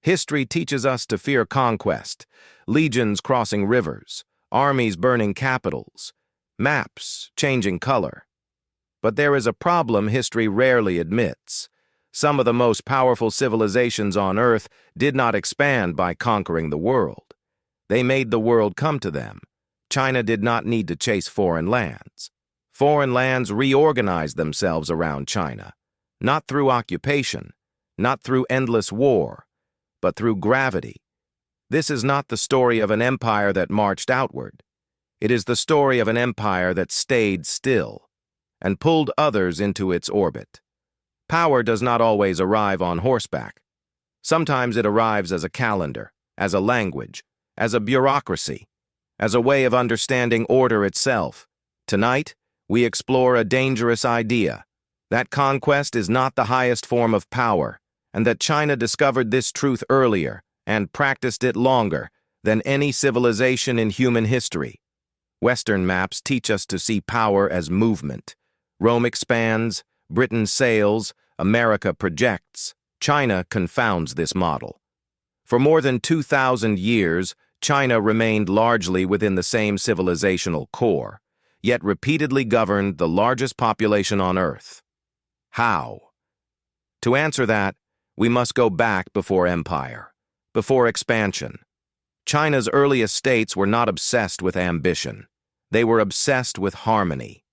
History teaches us to fear conquest, legions crossing rivers, armies burning capitals, maps changing color. But there is a problem history rarely admits. Some of the most powerful civilizations on Earth did not expand by conquering the world. They made the world come to them. China did not need to chase foreign lands. Foreign lands reorganized themselves around China, not through occupation, not through endless war, but through gravity. This is not the story of an empire that marched outward. It is the story of an empire that stayed still and pulled others into its orbit. Power does not always arrive on horseback. Sometimes it arrives as a calendar, as a language, as a bureaucracy, as a way of understanding order itself. Tonight, we explore a dangerous idea, that conquest is not the highest form of power, and that China discovered this truth earlier and practiced it longer than any civilization in human history. Western maps teach us to see power as movement. Rome expands, Britain sails, America projects. China confounds this model. For more than 2,000 years, China remained largely within the same civilizational core, yet repeatedly governed the largest population on Earth. How? To answer that, we must go back before empire, before expansion. China's earliest states were not obsessed with ambition. They were obsessed with harmony.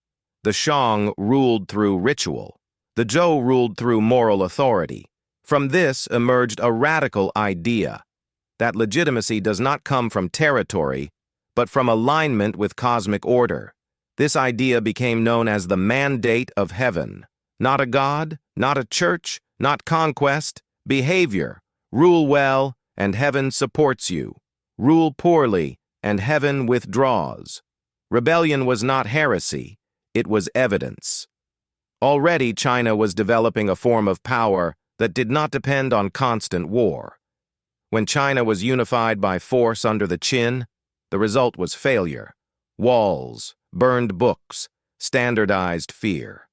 The Shang ruled through ritual. The Zhou ruled through moral authority. From this emerged a radical idea, that legitimacy does not come from territory, but from alignment with cosmic order. This idea became known as the mandate of heaven. Not a god, not a church, not conquest, behavior. Rule well, and heaven supports you. Rule poorly, and heaven withdraws. Rebellion was not heresy, it was evidence. Already China was developing a form of power that did not depend on constant war. When China was unified by force under the Qin, the result was failure. Walls, burned books, standardized fear.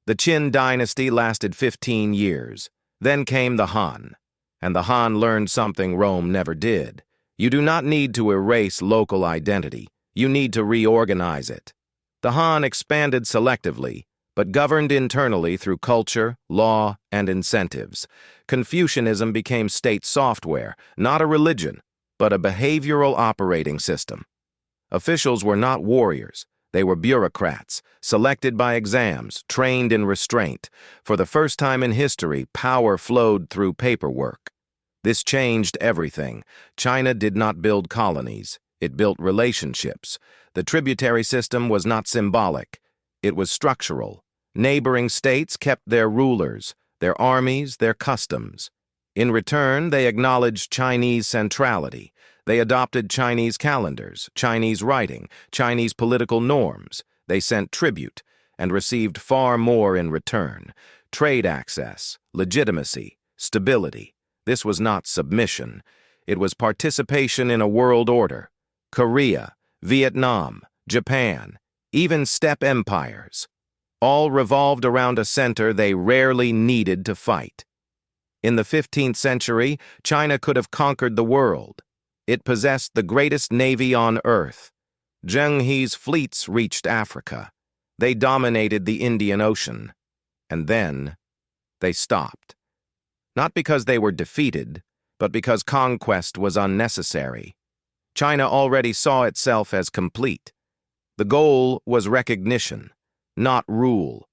The Qin dynasty lasted 15 years. Then came the Han, and the Han learned something Rome never did. You do not need to erase local identity. You need to reorganize it. The Han expanded selectively, but governed internally through culture, law, and incentives. Confucianism became state software, not a religion, but a behavioral operating system. Officials were not warriors. They were bureaucrats, selected by exams, trained in restraint. For the first time in history, power flowed through paperwork. This changed everything. China did not build colonies. It built relationships. The tributary system was not symbolic. It was structural. Neighboring states kept their rulers, their armies, their customs. In return, they acknowledged Chinese centrality. They adopted Chinese calendars, Chinese writing, Chinese political norms. They sent tribute and received far more in return. Trade access, legitimacy, stability. This was not submission. It was participation in a world order. Korea, Vietnam, Japan, even steppe empires. All revolved around a center they rarely needed to fight. In the 15th century, China could have conquered the world. It possessed the greatest navy on Earth. Zheng He's fleets reached Africa. They dominated the Indian Ocean. And then, they stopped. Not because they were defeated, but because conquest was unnecessary. China already saw itself as complete. The goal was recognition, not rule.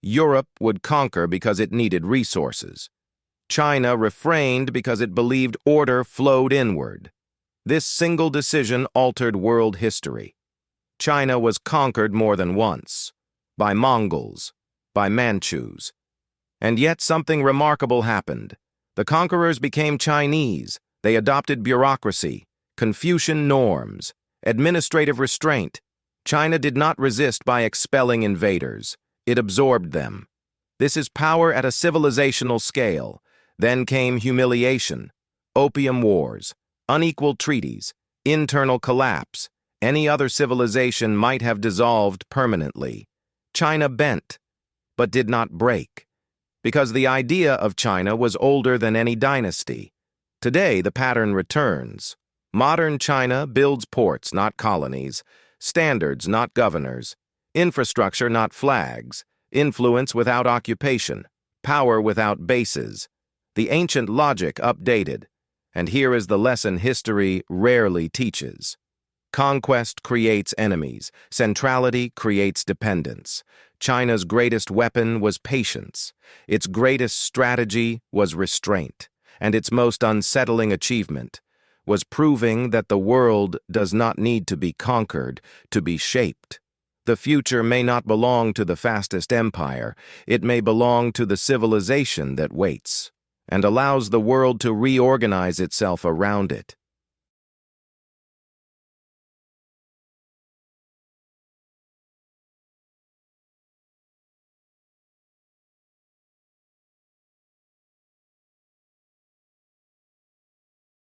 Europe would conquer because it needed resources. China refrained because it believed order flowed inward. This single decision altered world history. China was conquered more than once, by Mongols, by Manchus. And yet something remarkable happened. The conquerors became Chinese. They adopted bureaucracy, Confucian norms, administrative restraint. China did not resist by expelling invaders. It absorbed them. This is power at a civilizational scale. Then came humiliation, opium wars, unequal treaties, internal collapse. Any other civilization might have dissolved permanently. China bent, but did not break, because the idea of China was older than any dynasty. Today, the pattern returns. Modern China builds ports, not colonies, standards, not governors, infrastructure, not flags, influence without occupation, power without bases. The ancient logic updated. And here is the lesson history rarely teaches. Conquest creates enemies. Centrality creates dependence. China's greatest weapon was patience. Its greatest strategy was restraint. And its most unsettling achievement was proving that the world does not need to be conquered to be shaped. The future may not belong to the fastest empire. It may belong to the civilization that waits and allows the world to reorganize itself around it.